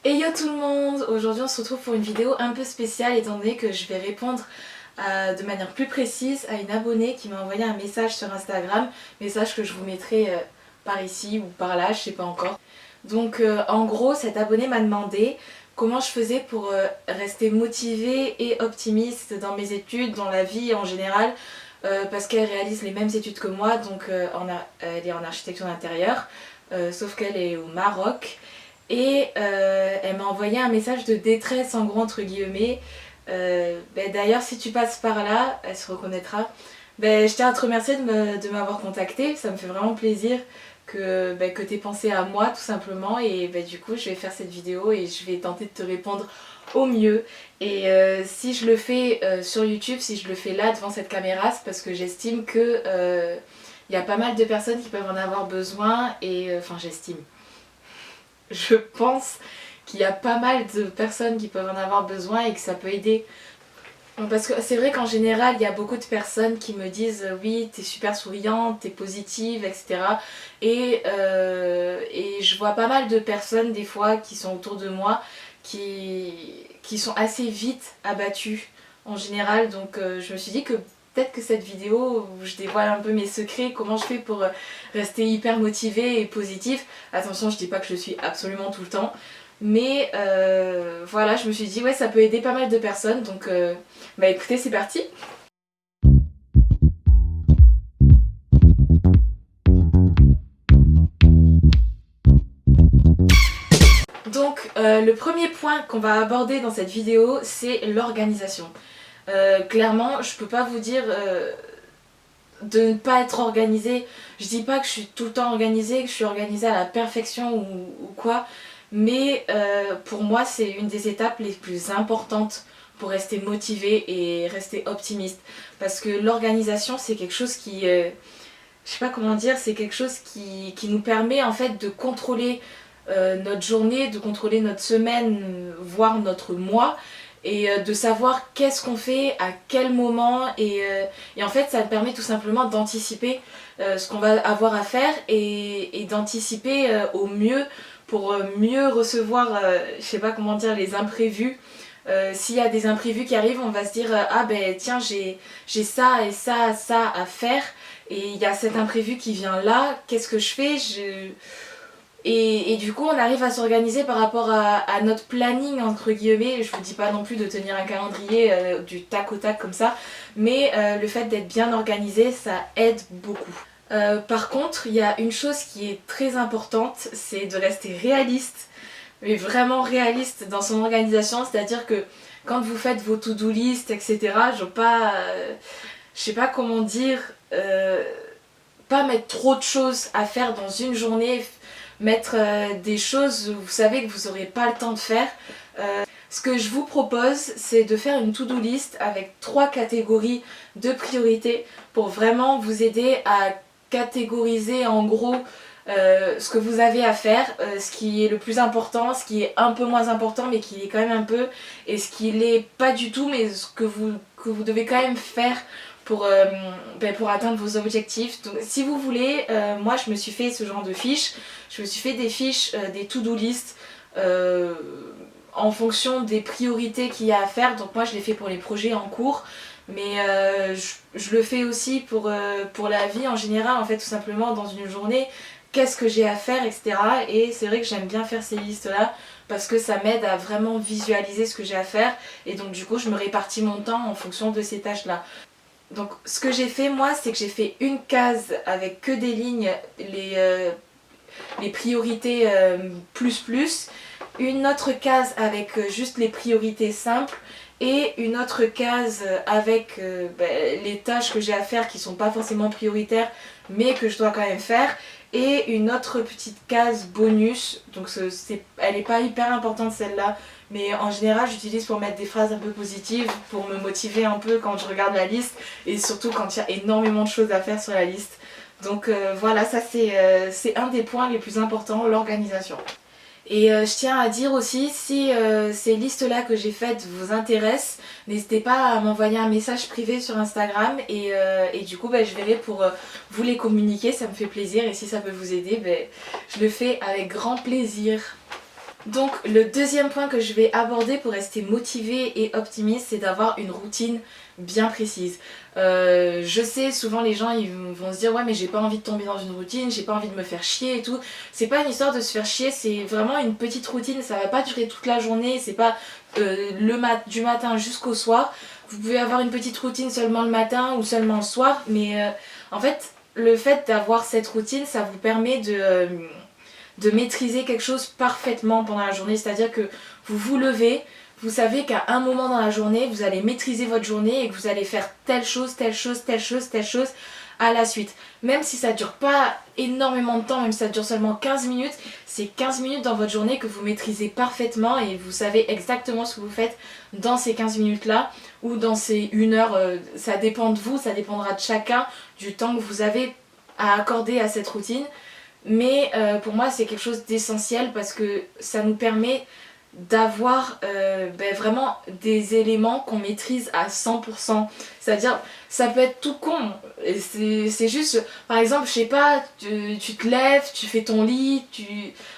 Et yo tout le monde! Aujourd'hui on se retrouve pour une vidéo un peu spéciale étant donné que je vais répondre de manière plus précise à une abonnée qui m'a envoyé un message sur Instagram, message que je vous mettrai par ici ou par là, je sais pas encore. Donc en gros cette abonnée m'a demandé comment je faisais pour rester motivée et optimiste dans mes études, dans la vie en général, parce qu'elle réalise les mêmes études que moi, donc elle est en architecture d'intérieur, sauf qu'elle est au Maroc. Et elle m'a envoyé un message de détresse en gros entre guillemets. D'ailleurs si tu passes par là, elle se reconnaîtra. Je tiens à te remercier de m'avoir contacté, ça me fait vraiment plaisir que tu aies pensé à moi tout simplement. Et du coup je vais faire cette vidéo et je vais tenter de te répondre au mieux. Et si je le fais sur YouTube, si je le fais là devant cette caméra, c'est parce que j'estime que y a pas mal de personnes qui peuvent en avoir besoin. Et enfin j'estime, je pense qu'il y a pas mal de personnes qui peuvent en avoir besoin et que ça peut aider. Parce que c'est vrai qu'en général, il y a beaucoup de personnes qui me disent oui, t'es super souriante, t'es positive, etc. Et je vois pas mal de personnes des fois qui sont autour de moi qui sont assez vite abattues en général. Donc je me suis dit que peut-être que cette vidéo où je dévoile un peu mes secrets, comment je fais pour rester hyper motivée et positive. Attention, je dis pas que je le suis absolument tout le temps. Mais voilà, je me suis dit ouais, ça peut aider pas mal de personnes. Donc écoutez, c'est parti. Donc le premier point qu'on va aborder dans cette vidéo, c'est l'organisation. Clairement, je peux pas vous dire de ne pas être organisée. Je dis pas que je suis tout le temps organisée, que je suis organisée à la perfection ou quoi, mais pour moi c'est une des étapes les plus importantes pour rester motivée et rester optimiste. Parce que l'organisation c'est quelque chose qui, je sais pas comment dire, c'est quelque chose qui nous permet en fait de contrôler notre journée, de contrôler notre semaine, voire notre mois, et de savoir qu'est-ce qu'on fait, à quel moment, et en fait ça permet tout simplement d'anticiper ce qu'on va avoir à faire et d'anticiper au mieux pour mieux recevoir, je sais pas comment dire, les imprévus. S'il y a des imprévus qui arrivent, on va se dire ah ben tiens, j'ai ça et ça à faire, et il y a cet imprévu qui vient là, qu'est-ce que je fais? Et du coup on arrive à s'organiser par rapport à notre planning entre guillemets. Je vous dis pas non plus de tenir un calendrier du tac au tac comme ça, mais le fait d'être bien organisé ça aide beaucoup. Par contre il y a une chose qui est très importante, c'est de rester réaliste, mais vraiment réaliste dans son organisation. C'est à dire que quand vous faites vos to-do list etc, je sais pas comment dire, pas mettre trop de choses à faire dans une journée, mettre des choses où vous savez que vous n'aurez pas le temps de faire. Ce que je vous propose, c'est de faire une to-do list avec 3 catégories de priorités pour vraiment vous aider à catégoriser en gros ce que vous avez à faire, ce qui est le plus important, ce qui est un peu moins important mais qui est quand même un peu, et ce qui l'est pas du tout mais ce que vous devez quand même faire pour atteindre vos objectifs. Donc si vous voulez, moi je me suis fait ce genre de fiches, je me suis fait des fiches, des to-do list en fonction des priorités qu'il y a à faire. Donc moi je l'ai fait pour les projets en cours, mais je le fais aussi pour la vie en général, en fait, tout simplement dans une journée, qu'est-ce que j'ai à faire, etc. Et c'est vrai que j'aime bien faire ces listes là parce que ça m'aide à vraiment visualiser ce que j'ai à faire, et donc du coup je me répartis mon temps en fonction de ces tâches là. Donc ce que j'ai fait moi, c'est que j'ai fait une case avec que des lignes, les priorités plus, une autre case avec juste les priorités simples, et une autre case avec les tâches que j'ai à faire qui sont pas forcément prioritaires mais que je dois quand même faire, et une autre petite case bonus. Donc elle n'est pas hyper importante celle-là, mais en général j'utilise pour mettre des phrases un peu positives, pour me motiver un peu quand je regarde la liste, et surtout quand il y a énormément de choses à faire sur la liste. Donc voilà, ça c'est un des points les plus importants, l'organisation. Et je tiens à dire aussi, si ces listes-là que j'ai faites vous intéressent, n'hésitez pas à m'envoyer un message privé sur Instagram, et du coup je verrai pour vous les communiquer, ça me fait plaisir, et si ça peut vous aider, je le fais avec grand plaisir. Donc le deuxième point que je vais aborder pour rester motivé et optimiste, c'est d'avoir une routine bien précise. Je sais, souvent les gens ils vont se dire ouais mais j'ai pas envie de tomber dans une routine, j'ai pas envie de me faire chier et tout. C'est pas une histoire de se faire chier, c'est vraiment une petite routine, ça va pas durer toute la journée, c'est pas du matin jusqu'au soir. Vous pouvez avoir une petite routine seulement le matin ou seulement le soir, mais en fait le fait d'avoir cette routine ça vous permet de maîtriser quelque chose parfaitement pendant la journée, c'est-à-dire que vous vous levez, vous savez qu'à un moment dans la journée, vous allez maîtriser votre journée et que vous allez faire telle chose, telle chose, telle chose, telle chose à la suite. Même si ça dure pas énormément de temps, même si ça dure seulement 15 minutes, c'est 15 minutes dans votre journée que vous maîtrisez parfaitement et vous savez exactement ce que vous faites dans ces 15 minutes-là ou dans ces 1 heure. Ça dépend de vous, ça dépendra de chacun, du temps que vous avez à accorder à cette routine. Mais pour moi c'est quelque chose d'essentiel parce que ça nous permet d'avoir vraiment des éléments qu'on maîtrise à 100%. C'est-à-dire, ça peut être tout con. Et c'est juste, par exemple, je sais pas, tu te lèves, tu fais ton lit,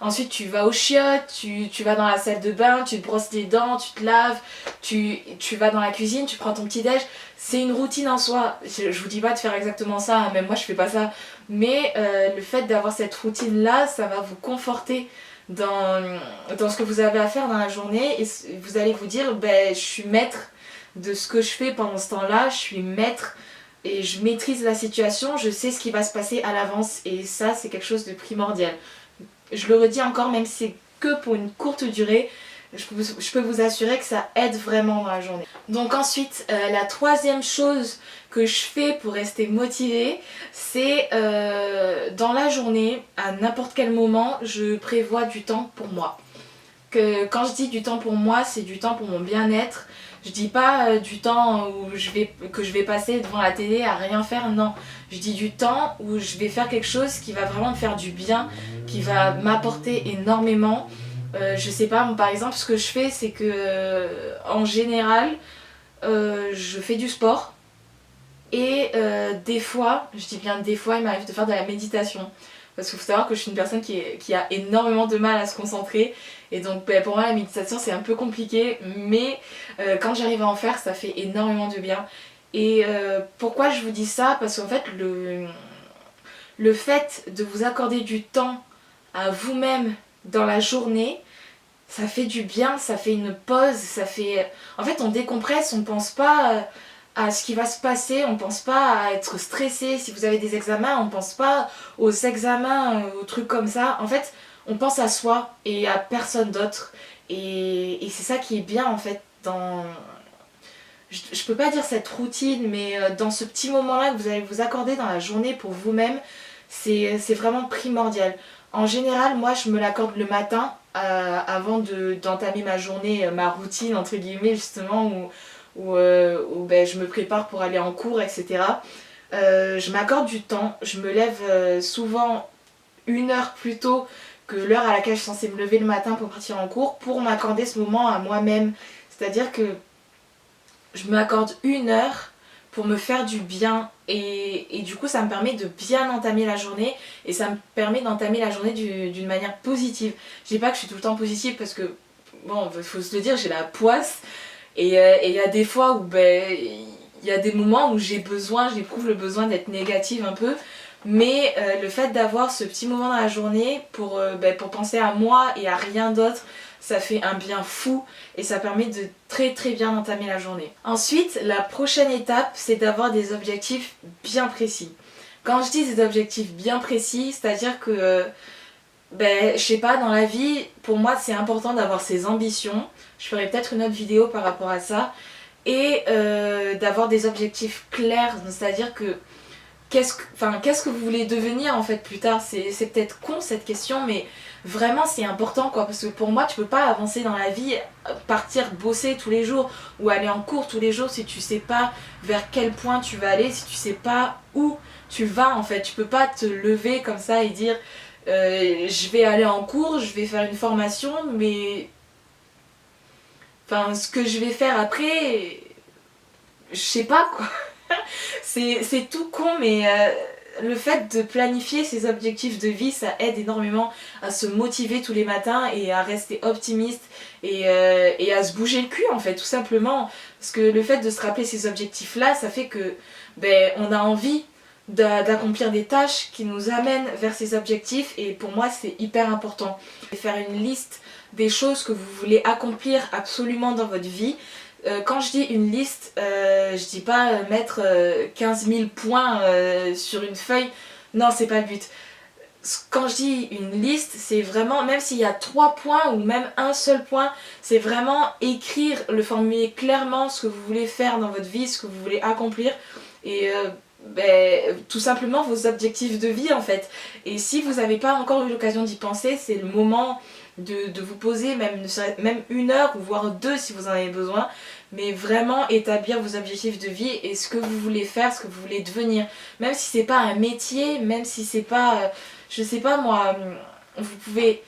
ensuite tu vas aux chiottes, tu vas dans la salle de bain, tu te brosses les dents, tu te laves, tu vas dans la cuisine, tu prends ton petit déj. C'est une routine en soi. Je vous dis pas de faire exactement ça, hein, même moi je fais pas ça. Mais le fait d'avoir cette routine-là, ça va vous conforter dans ce que vous avez à faire dans la journée et vous allez vous dire je suis maître de ce que je fais pendant ce temps-là, je suis maître et je maîtrise la situation, je sais ce qui va se passer à l'avance et ça c'est quelque chose de primordial. Je le redis encore, même si c'est que pour une courte durée, je peux vous assurer que ça aide vraiment dans la journée. Donc ensuite, la troisième chose que je fais pour rester motivée, c'est dans la journée, à n'importe quel moment, je prévois du temps pour moi. Quand je dis du temps pour moi, c'est du temps pour mon bien-être. Je dis pas du temps que je vais passer devant la télé à rien faire, non. Je dis du temps où je vais faire quelque chose qui va vraiment me faire du bien, qui va m'apporter énormément. Je sais pas, par exemple, ce que je fais, c'est que en général, je fais du sport et des fois, je dis bien des fois, il m'arrive de faire de la méditation. Parce qu'il faut savoir que je suis une personne qui a énormément de mal à se concentrer et donc pour moi la méditation c'est un peu compliqué mais quand j'arrive à en faire ça fait énormément de bien. Et pourquoi je vous dis ça? Parce qu'en fait le fait de vous accorder du temps à vous-même dans la journée, ça fait du bien, ça fait une pause, ça fait... En fait on décompresse, on pense pas à ce qui va se passer, on pense pas à être stressé. Si vous avez des examens, on pense pas aux examens, aux trucs comme ça. En fait, on pense à soi et à personne d'autre. Et c'est ça qui est bien en fait dans... Je peux pas dire cette routine, mais dans ce petit moment-là que vous allez vous accorder dans la journée pour vous-même, c'est vraiment primordial. En général, moi je me l'accorde le matin avant d'entamer ma journée, ma routine entre guillemets justement, où je me prépare pour aller en cours, etc. Je m'accorde du temps, je me lève souvent 1 heure plus tôt que l'heure à laquelle je suis censée me lever le matin pour partir en cours, pour m'accorder ce moment à moi-même. C'est-à-dire que je m'accorde 1 heure pour me faire du bien et du coup ça me permet de bien entamer la journée et ça me permet d'entamer la journée d'une manière positive. Je dis pas que je suis tout le temps positive parce que, bon, faut se le dire, j'ai la poisse et il y a des fois où il y a des moments où j'éprouve le besoin d'être négative un peu. Mais le fait d'avoir ce petit moment dans la journée pour penser à moi et à rien d'autre, ça fait un bien fou et ça permet de très très bien entamer la journée. Ensuite, la prochaine étape, c'est d'avoir des objectifs bien précis. Quand je dis des objectifs bien précis, c'est-à-dire que, je sais pas, dans la vie, pour moi c'est important d'avoir ses ambitions. Je ferai peut-être une autre vidéo par rapport à ça. Et d'avoir des objectifs clairs, c'est-à-dire que qu'est-ce que vous voulez devenir en fait plus tard? C'est peut-être con cette question, mais vraiment c'est important quoi, parce que pour moi tu peux pas avancer dans la vie, partir bosser tous les jours ou aller en cours tous les jours si tu sais pas vers quel point tu vas aller, si tu sais pas où tu vas en fait. Tu peux pas te lever comme ça et dire je vais aller en cours, je vais faire une formation, mais ce que je vais faire après, je sais pas quoi. C'est tout con, mais le fait de planifier ses objectifs de vie, ça aide énormément à se motiver tous les matins et à rester optimiste et à se bouger le cul en fait, tout simplement. Parce que le fait de se rappeler ces objectifs-là, ça fait que on a envie d'accomplir des tâches qui nous amènent vers ces objectifs et pour moi c'est hyper important. Faire une liste des choses que vous voulez accomplir absolument dans votre vie. Quand je dis une liste, je dis pas mettre 15 000 points sur une feuille. Non, c'est pas le but. Quand je dis une liste, c'est vraiment, même s'il y a 3 points ou même un seul point, c'est vraiment écrire, le formuler clairement ce que vous voulez faire dans votre vie, ce que vous voulez accomplir et tout simplement vos objectifs de vie en fait. Et si vous n'avez pas encore eu l'occasion d'y penser, c'est le moment de vous poser, même 1 heure ou voire 2 si vous en avez besoin, mais vraiment établir vos objectifs de vie et ce que vous voulez faire, ce que vous voulez devenir. Même si c'est pas un métier, même si c'est pas, je sais pas moi, vous pouvez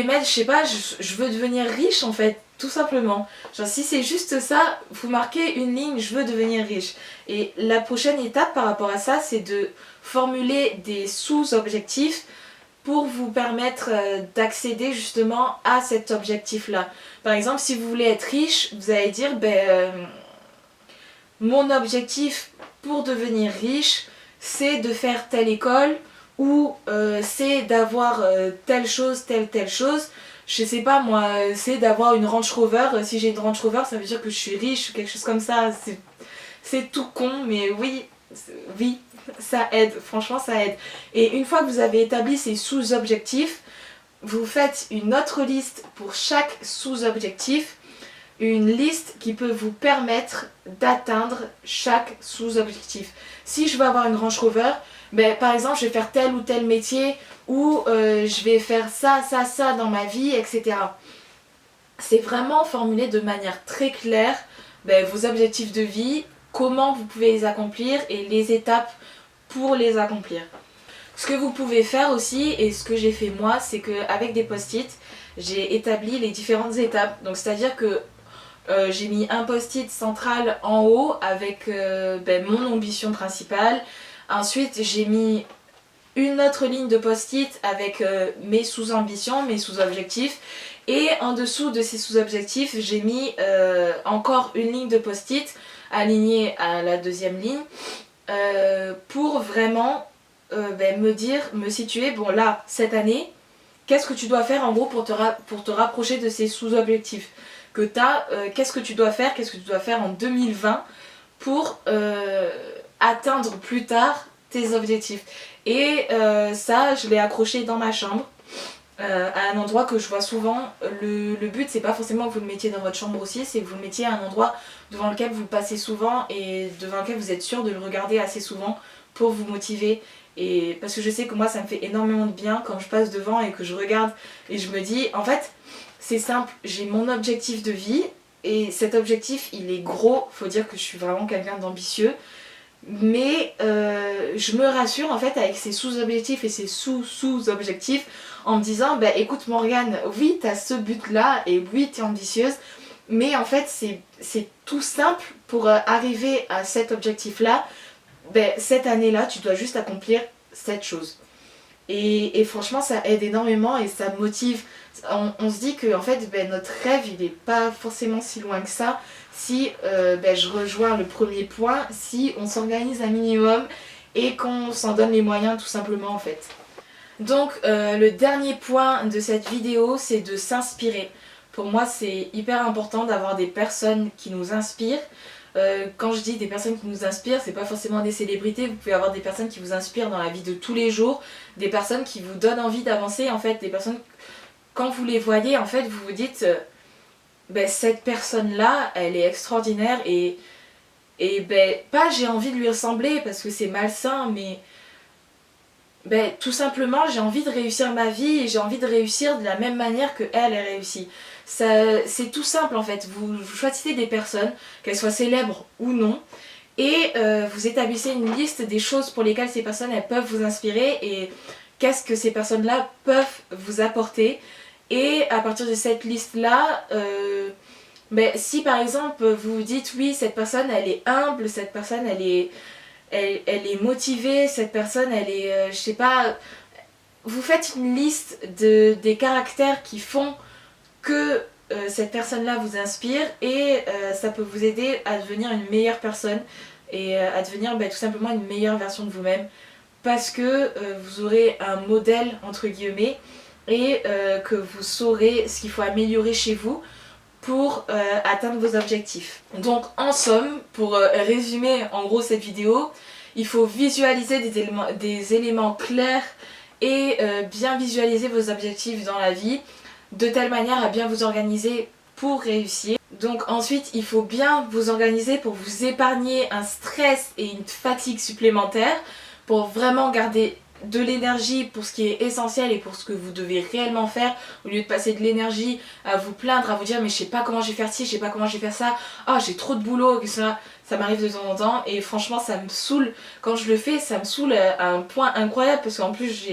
mettre, je sais pas, je veux devenir riche en fait, tout simplement. Genre si c'est juste ça, vous marquez une ligne, je veux devenir riche. Et la prochaine étape par rapport à ça, c'est de formuler des sous-objectifs pour vous permettre d'accéder justement à cet objectif-là. Par exemple, si vous voulez être riche, vous allez dire, mon objectif pour devenir riche, c'est de faire telle école, ou c'est d'avoir telle chose. Je sais pas moi, c'est d'avoir une Range Rover. Si j'ai une Range Rover, ça veut dire que je suis riche, quelque chose comme ça. C'est tout con, mais oui, ça aide, franchement ça aide. Et une fois que vous avez établi ces sous-objectifs, vous faites une autre liste pour chaque sous-objectif, une liste qui peut vous permettre d'atteindre chaque sous-objectif. Si je veux avoir une Range Rover, par exemple je vais faire tel ou tel métier, ou je vais faire ça dans ma vie, etc. C'est vraiment formulé de manière très claire vos objectifs de vie, comment vous pouvez les accomplir et les étapes pour les accomplir. Ce que vous pouvez faire aussi, et ce que j'ai fait moi, c'est qu'avec des post-it, j'ai établi les différentes étapes. Donc c'est-à-dire que j'ai mis un post-it central en haut avec mon ambition principale. Ensuite j'ai mis une autre ligne de post-it avec mes sous-ambitions, mes sous-objectifs. Et en dessous de ces sous-objectifs, j'ai mis encore une ligne de post-it alignée à la deuxième ligne pour vraiment me situer, bon là, cette année, qu'est-ce que tu dois faire en gros pour te rapprocher de ces sous-objectifs que tu as, qu'est-ce que tu dois faire en 2020 pour atteindre plus tard tes objectifs. Et ça, je l'ai accroché dans ma chambre. À un endroit que je vois souvent. Le but c'est pas forcément que vous le mettiez dans votre chambre aussi, c'est que vous le mettiez à un endroit devant lequel vous passez souvent et devant lequel vous êtes sûr de le regarder assez souvent pour vous motiver. Et parce que je sais que moi ça me fait énormément de bien quand je passe devant et que je regarde et je me dis en fait c'est simple, j'ai mon objectif de vie et cet objectif il est gros, faut dire que je suis vraiment quelqu'un d'ambitieux. Mais je me rassure en fait avec ces sous-objectifs et ces sous-sous-objectifs en me disant écoute Morgane, oui t'as ce but là et oui t'es ambitieuse, mais en fait c'est tout simple pour arriver à cet objectif là. Cette année là tu dois juste accomplir cette chose. Et franchement ça aide énormément et ça motive. On se dit que en fait notre rêve il est pas forcément si loin que ça si je rejoins le premier point, si on s'organise un minimum et qu'on s'en donne les moyens tout simplement en fait. Donc le dernier point de cette vidéo c'est de s'inspirer. Pour moi c'est hyper important d'avoir des personnes qui nous inspirent. Quand je dis des personnes qui nous inspirent, c'est pas forcément des célébrités, vous pouvez avoir des personnes qui vous inspirent dans la vie de tous les jours, des personnes qui vous donnent envie d'avancer en fait, des personnes, quand vous les voyez en fait, vous vous dites cette personne-là, elle est extraordinaire et pas j'ai envie de lui ressembler parce que c'est malsain, mais tout simplement j'ai envie de réussir ma vie et j'ai envie de réussir de la même manière que elle réussit. C'est tout simple en fait, vous choisissez des personnes, qu'elles soient célèbres ou non, et vous établissez une liste des choses pour lesquelles ces personnes elles peuvent vous inspirer et qu'est-ce que ces personnes-là peuvent vous apporter. Et à partir de cette liste-là, si par exemple vous vous dites oui cette personne elle est humble, cette personne elle est elle est motivée, cette personne, elle est, je sais pas, vous faites une liste des caractères qui font que cette personne-là vous inspire et ça peut vous aider à devenir une meilleure personne et à devenir tout simplement une meilleure version de vous-même parce que vous aurez un modèle entre guillemets et que vous saurez ce qu'il faut améliorer chez vous pour atteindre vos objectifs. Donc en somme, pour résumer en gros cette vidéo, il faut visualiser des éléments clairs et bien visualiser vos objectifs dans la vie de telle manière à bien vous organiser pour réussir. Donc ensuite, il faut bien vous organiser pour vous épargner un stress et une fatigue supplémentaire pour vraiment garder de l'énergie pour ce qui est essentiel et pour ce que vous devez réellement faire au lieu de passer de l'énergie à vous plaindre, à vous dire mais je sais pas comment je vais faire ci, je sais pas comment je vais faire ça, ah j'ai trop de boulot, que ça m'arrive de temps en temps et franchement ça me saoule quand je le fais, ça me saoule à un point incroyable parce qu'en plus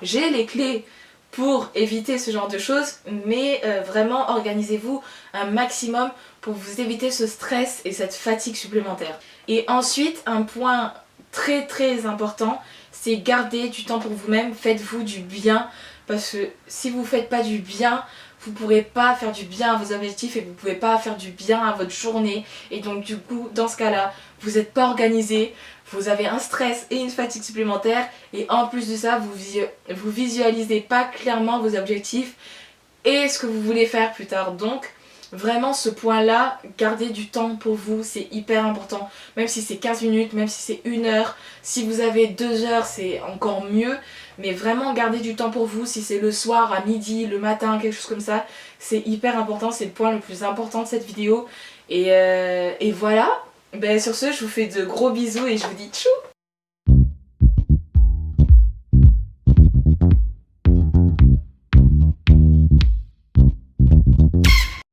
j'ai les clés pour éviter ce genre de choses, mais vraiment organisez-vous un maximum pour vous éviter ce stress et cette fatigue supplémentaire. Et ensuite, un point très très important, c'est garder du temps pour vous-même, faites-vous du bien, parce que si vous ne faites pas du bien, vous ne pourrez pas faire du bien à vos objectifs et vous ne pouvez pas faire du bien à votre journée. Et donc du coup, dans ce cas-là, vous n'êtes pas organisé, vous avez un stress et une fatigue supplémentaire et en plus de ça, vous visualisez pas clairement vos objectifs et ce que vous voulez faire plus tard. Donc vraiment ce point-là, gardez du temps pour vous, c'est hyper important. Même si c'est 15 minutes, même si c'est 1 heure, si vous avez 2 heures, c'est encore mieux. Mais vraiment gardez du temps pour vous, si c'est le soir, à midi, le matin, quelque chose comme ça, c'est hyper important, c'est le point le plus important de cette vidéo. Et voilà, sur ce, je vous fais de gros bisous et je vous dis tchou!